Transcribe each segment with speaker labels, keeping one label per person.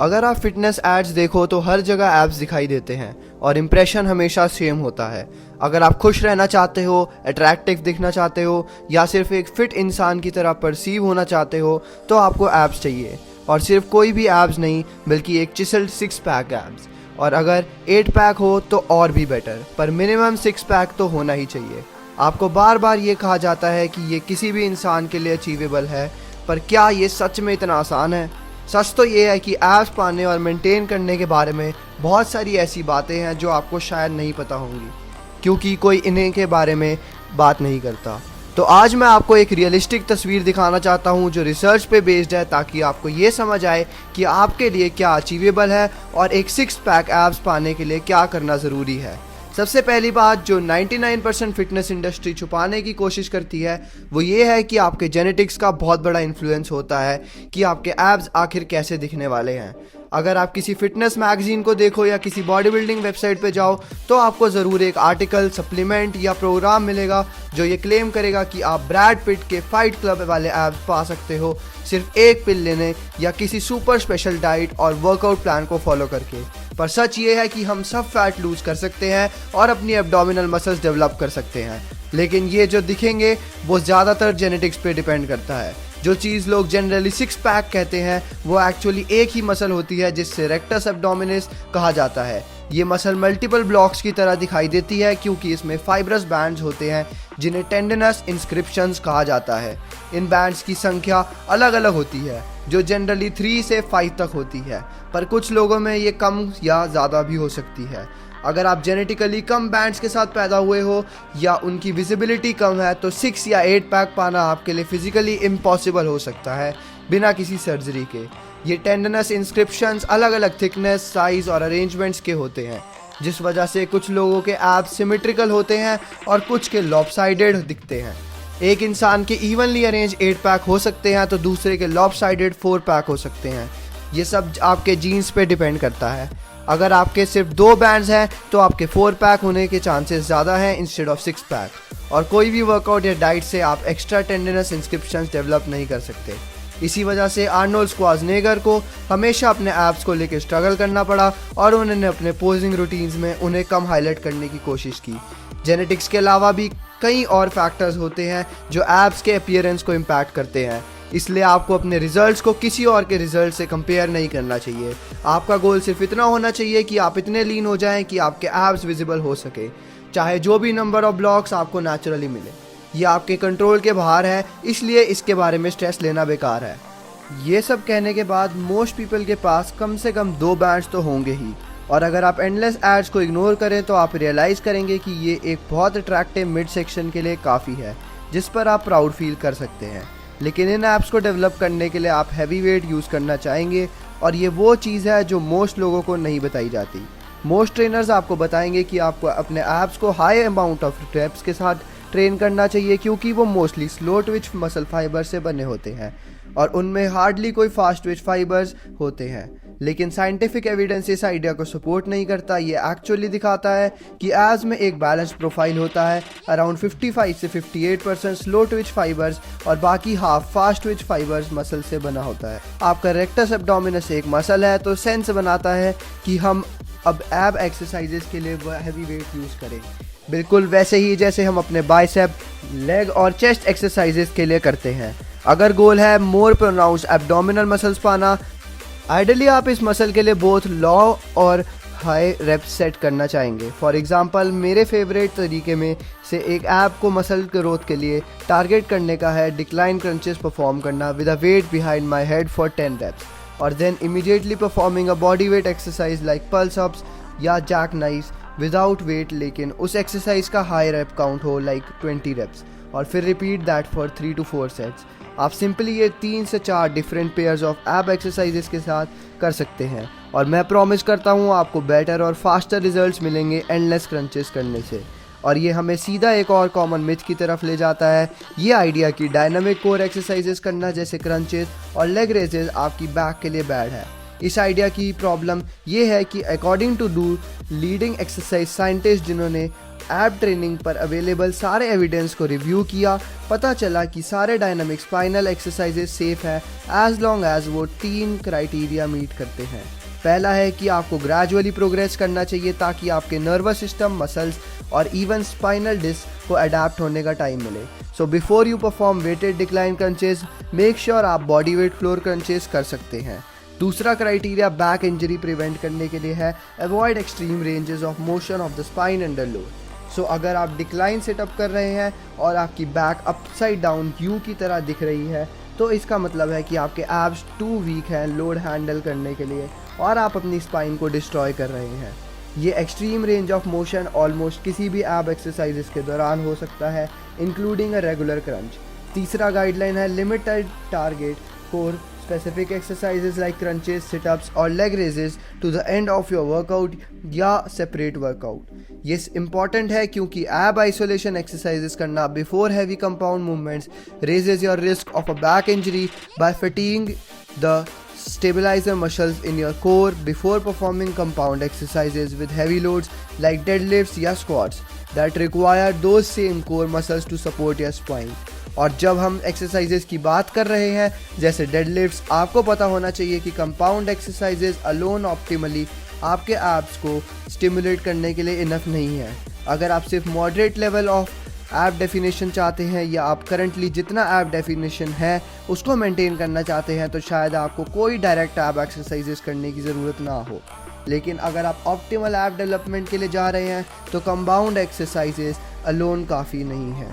Speaker 1: अगर आप fitness ads देखो तो हर जगह एब्स दिखाई देते हैं और इम्प्रेशन हमेशा सेम होता है। अगर आप खुश रहना चाहते हो, अट्रैक्टिव दिखना चाहते हो या सिर्फ एक फिट इंसान की तरह परसीव होना चाहते हो तो आपको एब्स चाहिए, और सिर्फ कोई भी एब्स नहीं बल्कि एक चिसल्ड 6 पैक एब्स। और अगर 8 पैक हो तो और भी बेटर, पर मिनिमम 6 पैक तो होना ही चाहिए। आपको बार बार ये कहा जाता है कि ये किसी भी इंसान के लिए अचीवेबल है, पर क्या ये सच में इतना आसान है? सच तो ये है कि एब्स पाने और मेंटेन करने के बारे में बहुत सारी ऐसी बातें हैं जो आपको शायद नहीं पता होंगी, क्योंकि कोई इन्हें के बारे में बात नहीं करता। तो आज मैं आपको एक रियलिस्टिक तस्वीर दिखाना चाहता हूं जो रिसर्च पे बेस्ड है, ताकि आपको ये समझ आए कि आपके लिए क्या अचीवेबल है और एक 6 पैक एब्स पाने के लिए क्या करना ज़रूरी है। सबसे पहली बात जो 99% फिटनेस इंडस्ट्री छुपाने की कोशिश करती है वो ये है कि आपके जेनेटिक्स का बहुत बड़ा इन्फ्लुएंस होता है कि आपके एब्स आखिर कैसे दिखने वाले हैं। अगर आप किसी फिटनेस मैगजीन को देखो या किसी बॉडी बिल्डिंग वेबसाइट पे जाओ तो आपको ज़रूर एक आर्टिकल, सप्लीमेंट या प्रोग्राम मिलेगा जो ये क्लेम करेगा कि आप ब्रैड पिट के फाइट क्लब वाले एब्स पा सकते हो सिर्फ एक पिल लेने या किसी सुपर स्पेशल डाइट और वर्कआउट प्लान को फॉलो करके। पर सच ये है कि हम सब फैट लूज कर सकते हैं और अपनी एब्डोमिनल मसल्स डेवलप कर सकते हैं, लेकिन ये जो दिखेंगे वो ज़्यादातर जेनेटिक्स पे डिपेंड करता है। जो चीज़ लोग जनरली 6 पैक कहते हैं वो एक्चुअली एक ही मसल होती है जिससे रेक्टस एब्डोमिनिस कहा जाता है। ये मसल मल्टीपल ब्लॉक्स की तरह दिखाई देती है क्योंकि इसमें फाइब्रस बैंड्स होते हैं जिन्हें टेंडनस इंस्क्रिप्शंस कहा जाता है। इन बैंड्स की संख्या अलग अलग होती है जो जनरली 3 से 5 तक होती है, पर कुछ लोगों में ये कम या ज़्यादा भी हो सकती है। अगर आप जेनेटिकली कम बैंड्स के साथ पैदा हुए हो या उनकी विजिबिलिटी कम है तो 6 या 8 पैक पाना आपके लिए फिजिकली इम्पॉसिबल हो सकता है बिना किसी सर्जरी के। ये टेंडनस इंस्क्रिप्शंस अलग अलग थिकनेस, साइज और अरेंजमेंट्स के होते हैं, जिस वजह से कुछ लोगों के एब्स सिमेट्रिकल होते हैं और कुछ के लॉपसाइडेड दिखते हैं। एक इंसान के इवनली अरेंज 8 पैक हो सकते हैं तो दूसरे के लॉपसाइडेड 4 पैक हो सकते हैं। ये सब आपके जीन्स पे डिपेंड करता है। अगर आपके सिर्फ 2 बैंड्स हैं तो आपके 4 पैक होने के चांसेस ज़्यादा हैं इंस्टेड ऑफ 6 पैक। और कोई भी वर्कआउट या डाइट से आप एक्स्ट्रा टेंडनस इंस्क्रिप्शंस डेवलप नहीं कर सकते। इसी वजह से आर्नोल्ड श्वार्ज़नेगर को हमेशा अपने एब्स को लेकर स्ट्रगल करना पड़ा और उन्होंने अपने पोजिंग रूटीन्स में उन्हें कम हाईलाइट करने की कोशिश की। जेनेटिक्स के अलावा भी कई और फैक्टर्स होते हैं जो एब्स के अपीयरेंस को इम्पैक्ट करते हैं, इसलिए आपको अपने रिजल्ट्स को किसी और के रिजल्ट से कंपेयर नहीं करना चाहिए। आपका गोल सिर्फ इतना होना चाहिए कि आप इतने लीन हो जाएं कि आपके एब्स विजिबल हो सके, चाहे जो भी नंबर ऑफ ब्लॉक्स आपको नेचुरली मिले। ये आपके कंट्रोल के बाहर है, इसलिए इसके बारे में स्ट्रेस लेना बेकार है। ये सब कहने के बाद मोस्ट पीपल के पास कम से कम 2 बैंड्स तो होंगे ही, और अगर आप एंडलेस एड्स को इग्नोर करें तो आप रियलाइज़ करेंगे कि ये एक बहुत अट्रैक्टिव मिड सेक्शन के लिए काफ़ी है जिस पर आप प्राउड फील कर सकते हैं। लेकिन इन ऐप्स को डेवलप करने के लिए आप हैवी वेट यूज़ करना चाहेंगे, और ये वो चीज़ है जो मोस्ट लोगों को नहीं बताई जाती। मोस्ट ट्रेनर्स आपको बताएंगे कि आपको अपने ऐप्स को हाई अमाउंट ऑफ रेप्स के साथ ट्रेन करना चाहिए क्योंकि वो mostly slow Twitch muscle fibre से बने होते हैं और उनमें हार्डली कोई फास्ट ट्विच फाइबर्स होते हैं। लेकिन साइंटिफिक एविडेंस इस आइडिया को सपोर्ट नहीं करता। ये एक्चुअली दिखाता है कि एब्स में एक बैलेंस प्रोफाइल होता है, अराउंड 55 से 58% स्लो ट्विच फाइबर्स और बाकी half fast Twitch fibres muscle से बना होता है। आपका रेक्टस एब्डोमिनस एक मसल है तो सेंस बनाता है कि हम अब एब एक्सरसाइजेस के लिए हैवी वेट यूज़ करें, बिल्कुल वैसे ही जैसे हम अपने बाइसेप, लेग और चेस्ट एक्सरसाइजेस के लिए करते हैं। अगर गोल है मोर प्रोनाउंस्ड एब्डोमिनल मसल्स पाना, आइडियली आप इस मसल के लिए बोथ लो और हाई रेप्स सेट करना चाहेंगे। फॉर एग्जांपल मेरे फेवरेट तरीके में से एक ऐप को मसल ग्रोथ के लिए टारगेट करने का है डिक्लाइन क्रंचेस परफॉर्म करना with a weight behind my head for 10 reps और then immediately performing a body weight exercise like pulse ups या जैक नाइस विदाउट वेट, लेकिन उस एक्सरसाइज का हाई रेप काउंट हो लाइक 20 रेप्स और फिर repeat that for 3 to 4 sets. आप simply ये 3 से 4 different pairs of ab exercises के साथ कर सकते हैं और मैं प्रॉमिस करता हूँ आपको बेटर और फास्टर रिजल्ट्स मिलेंगे एंडलेस क्रंचेस करने से। और ये हमें सीधा एक और कॉमन मिथ की तरफ ले जाता है, ये आइडिया कि डायनामिक कोर एक्सरसाइजेस करना जैसे क्रंचेस और लेग रेजेस आपकी बैक के लिए बैड है। इस आइडिया की प्रॉब्लम ये है कि according to leading exercise scientist जिन्होंने ऐप ट्रेनिंग पर अवेलेबल सारे एविडेंस को रिव्यू किया, पता चला कि सारे डायनामिक स्पाइनल एक्सरसाइजेज सेफ है एज लॉन्ग एज वो 3 क्राइटेरिया मीट करते हैं। पहला है कि आपको ग्रेजुअली प्रोग्रेस करना चाहिए ताकि आपके नर्वस सिस्टम, मसल्स और इवन स्पाइनल डिस्क को अडेप्ट होने का टाइम मिले। So before you perform weighted decline crunches, make sure आप बॉडी वेट फ्लोर क्रंचेस कर सकते हैं। दूसरा क्राइटेरिया बैक इंजरी प्रिवेंट करने के लिए है avoid extreme ranges of motion of the spine under load. So अगर आप डिक्लाइन सेटअप कर रहे हैं और आपकी बैक अपसाइड डाउन यू की तरह दिख रही है तो इसका मतलब है कि आपके एब्स टू वीक हैं लोड हैंडल करने के लिए और आप अपनी स्पाइन को डिस्ट्रॉय कर रहे हैं। ये extreme range of motion almost किसी भी एब एक्सरसाइजेस के दौरान हो सकता है, इंक्लूडिंग अ रेगुलर क्रंच। तीसरा गाइडलाइन है limited target core specific exercises like crunches, situps और leg raises to the end of your workout या सेपरेट वर्कआउट। ये इंपॉर्टेंट है क्योंकि एब आइसोलेशन एक्सरसाइजेस करना before heavy compound movements raises your risk of a back injury by fatiguing the stabilizer muscles in your core before performing compound exercises with heavy loads like deadlifts या squats that require those same core muscles to support your spine। और जब हम exercises की बात कर रहे हैं जैसे डेडलिफ्ट्स, आपको पता होना चाहिए कि कंपाउंड एक्सरसाइजेस अलोन ऑप्टिमली आपके एब्स को स्टिमुलेट करने के लिए इनफ नहीं है। अगर आप सिर्फ moderate level of app definition चाहते हैं या आप करंटली जितना ऐप डेफिनेशन है उसको मेंटेन करना चाहते हैं तो शायद आपको कोई डायरेक्ट ऐप एक्सरसाइजेस करने की ज़रूरत ना हो। लेकिन अगर आप ऑप्टिमल ऐप डेवलपमेंट के लिए जा रहे हैं तो कंपाउंड एक्सरसाइजेस अलोन काफ़ी नहीं है।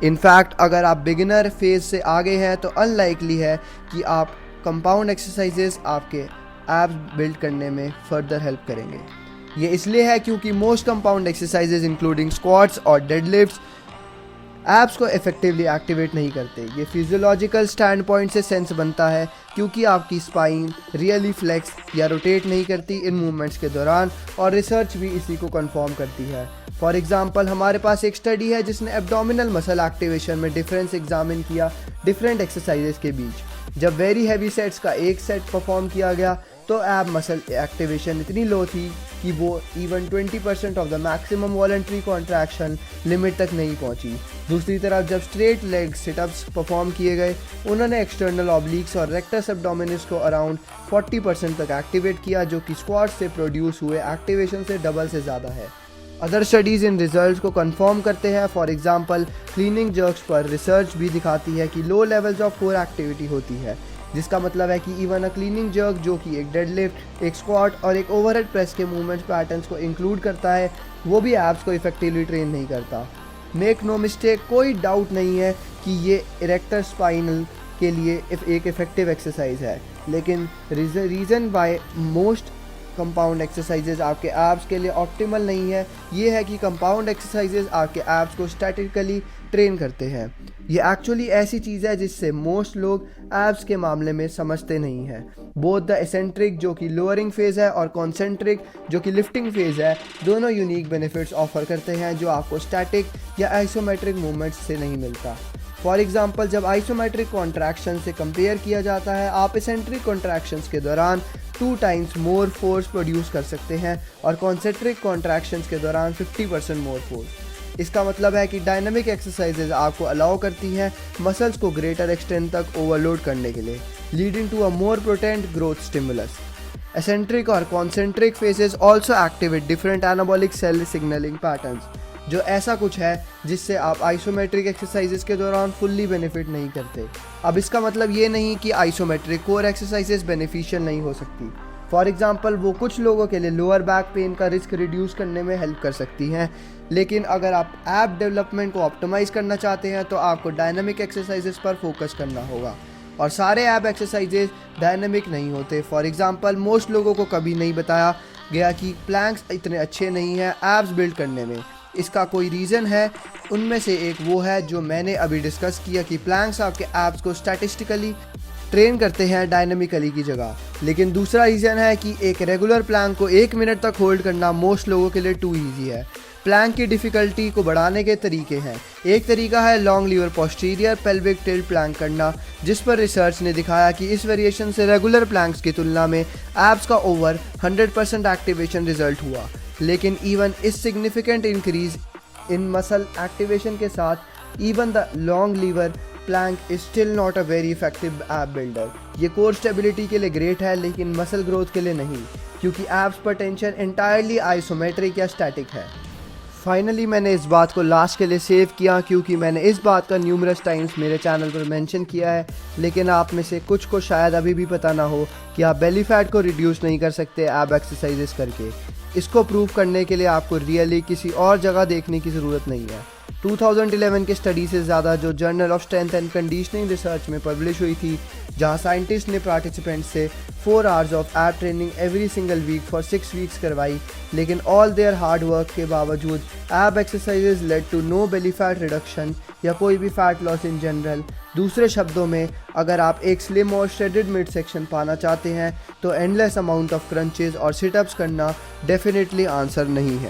Speaker 1: इनफैक्ट अगर आप बिगिनर फेज से आगे हैं तो अनलाइकली है कि आप कंपाउंड एक्सरसाइजेस आपके ऐप्स बिल्ड करने में फर्दर हेल्प करेंगे। ये इसलिए है क्योंकि most compound exercises including squats और डेडलिफ्ट्स एब्स को इफेक्टिवली एक्टिवेट नहीं करते। ये फिजियोलॉजिकल स्टैंड पॉइंट से सेंस बनता है क्योंकि आपकी स्पाइन रियली फ्लेक्स या रोटेट नहीं करती इन मूवमेंट्स के दौरान, और रिसर्च भी इसी को कंफर्म करती है। फॉर एग्जांपल हमारे पास एक स्टडी है जिसने एब्डोमिनल मसल एक्टिवेशन में डिफरेंस एग्जामिन किया डिफरेंट एक्सरसाइजेस के बीच। जब वेरी हैवी सेट्स का एक सेट परफॉर्म किया गया तो एब मसल एक्टिवेशन इतनी लो थी कि वो even 20% of the maximum voluntary contraction limit तक नहीं पहुंची। दूसरी तरफ जब स्ट्रेट लेग सिटअप्स परफॉर्म किए गए उन्होंने एक्सटर्नल ऑब्लिक्स और रेक्टस एब्डोमिनिस को अराउंड 40% तक एक्टिवेट किया, जो कि स्क्वाट से प्रोड्यूस हुए एक्टिवेशन से डबल से ज़्यादा है। अदर स्टडीज़ इन रिजल्ट्स को कंफर्म करते हैं। फॉर एग्जांपल क्लीनिंग जर्क्स पर रिसर्च भी दिखाती है कि low levels of core activity होती है, जिसका मतलब है कि इवन अ क्लीनिंग जर्क जो कि एक डेडलिफ्ट, एक स्क्वाट और एक ओवरहेड प्रेस के मूवमेंट पैटर्न्स को इंक्लूड करता है, वो भी एब्स को इफेक्टिवली ट्रेन नहीं करता। मेक नो मिस्टेक, कोई डाउट नहीं है कि ये इरेक्टर स्पाइनल के लिए एक इफेक्टिव एक्सरसाइज है, लेकिन reason why most compound exercises आपके एब्स के लिए ऑप्टिमल नहीं है ये है कि कंपाउंड एक्सरसाइजेज आपके एब्स को स्टैटिकली ट्रेन करते हैं। ये एक्चुअली ऐसी चीज़ है जिससे मोस्ट लोग एब्स के मामले में समझते नहीं हैं। बोथ द एसेंट्रिक जो कि लोअरिंग फेज़ है और कॉन्सेंट्रिक जो कि लिफ्टिंग फेज़ है, दोनों यूनिक बेनिफिट्स ऑफर करते हैं जो आपको स्टैटिक या आइसोमेट्रिक मूवमेंट्स से नहीं मिलता। फॉर एग्जाम्पल जब आइसोमेट्रिक कॉन्ट्रैक्शन से कंपेयर किया जाता है, आप एसेंट्रिक कॉन्ट्रैक्शंस के दौरान 2 टाइम्स मोर फोर्स प्रोड्यूस कर सकते हैं और कॉन्सेंट्रिक कॉन्ट्रैक्शंस के दौरान 50% मोर फोर्स। इसका मतलब है कि डायनामिक एक्सरसाइजेज आपको अलाउ करती हैं मसल्स को ग्रेटर एक्सटेंट तक ओवरलोड करने के लिए, leading to a more potent growth stimulus. Eccentric और concentric phases also activate different anabolic cell signalling patterns, जो ऐसा कुछ है जिससे आप आइसोमेट्रिक एक्सरसाइजेस के दौरान फुल्ली बेनिफिट नहीं करते। अब इसका मतलब ये नहीं कि आइसोमेट्रिक कोर एक्सरसाइजेस बेनिफिशियल नहीं हो सकती। फॉर एग्जांपल वो कुछ लोगों के लिए लोअर बैक पेन का रिस्क रिड्यूस करने में हेल्प कर सकती हैं, लेकिन अगर आप ऐप डेवलपमेंट को ऑप्टिमाइज करना चाहते हैं तो आपको डायनामिक एक्सरसाइजेस पर फोकस करना होगा, और सारे ऐप एक्सरसाइजेस डायनामिक नहीं होते। फॉर एग्जांपल मोस्ट लोगों को कभी नहीं बताया गया कि प्लैंक्स इतने अच्छे नहीं हैं एप्स बिल्ड करने में। इसका कोई रीज़न है, उनमें से एक वो है जो मैंने अभी डिस्कस किया कि प्लैंक्स आपके एप्स को स्टैटिस्टिकली ट्रेन करते हैं डायनामिकली की जगह। लेकिन दूसरा रीज़न है कि एक रेगुलर प्लैंक को 1 मिनट तक होल्ड करना मोस्ट लोगों के लिए टू ईजी है। प्लैंक की डिफ़िकल्टी को बढ़ाने के तरीके हैं। एक तरीका है long lever posterior pelvic tilt plank करना, जिस पर रिसर्च ने दिखाया कि इस वेरिएशन से रेगुलर प्लैंक्स की तुलना में एप्स का ओवर 100% एक्टिवेशन रिजल्ट हुआ। लेकिन इवन इस significant increase in muscle activation के साथ even the long lever plank is still not a very effective ab builder. ये कोर स्टेबिलिटी के लिए ग्रेट है लेकिन मसल ग्रोथ के लिए नहीं, क्योंकि एब्स पर टेंशन एंटायरली आइसोमेट्रिक या स्टैटिक है। फाइनली मैंने इस बात को लास्ट के लिए सेव किया क्योंकि मैंने इस बात का न्यूमरस टाइम्स मेरे चैनल पर मेंशन किया है, लेकिन आप में से कुछ को शायद अभी भी पता ना हो कि आप बेली फैट को रिड्यूस नहीं कर सकते एब एक्सरसाइजेस करके। इसको प्रूव करने के लिए आपको रियली किसी और जगह देखने की ज़रूरत नहीं है। 2011 के स्टडी से ज़्यादा जो journal of strength and conditioning research में पब्लिश हुई थी, जहां साइंटिस्ट ने पार्टिसिपेंट्स से 4 hours of ab training every single week for 6 weeks करवाई, लेकिन ऑल देयर हार्ड वर्क के बावजूद ab exercises led to no belly fat reduction या कोई भी फैट लॉस इन जनरल। दूसरे शब्दों में, अगर आप एक स्लिम और श्रेडेड मिड सेक्शन पाना चाहते हैं तो एंडलेस अमाउंट ऑफ क्रंचेस और सिटअप्स करना डेफिनेटली आंसर नहीं है।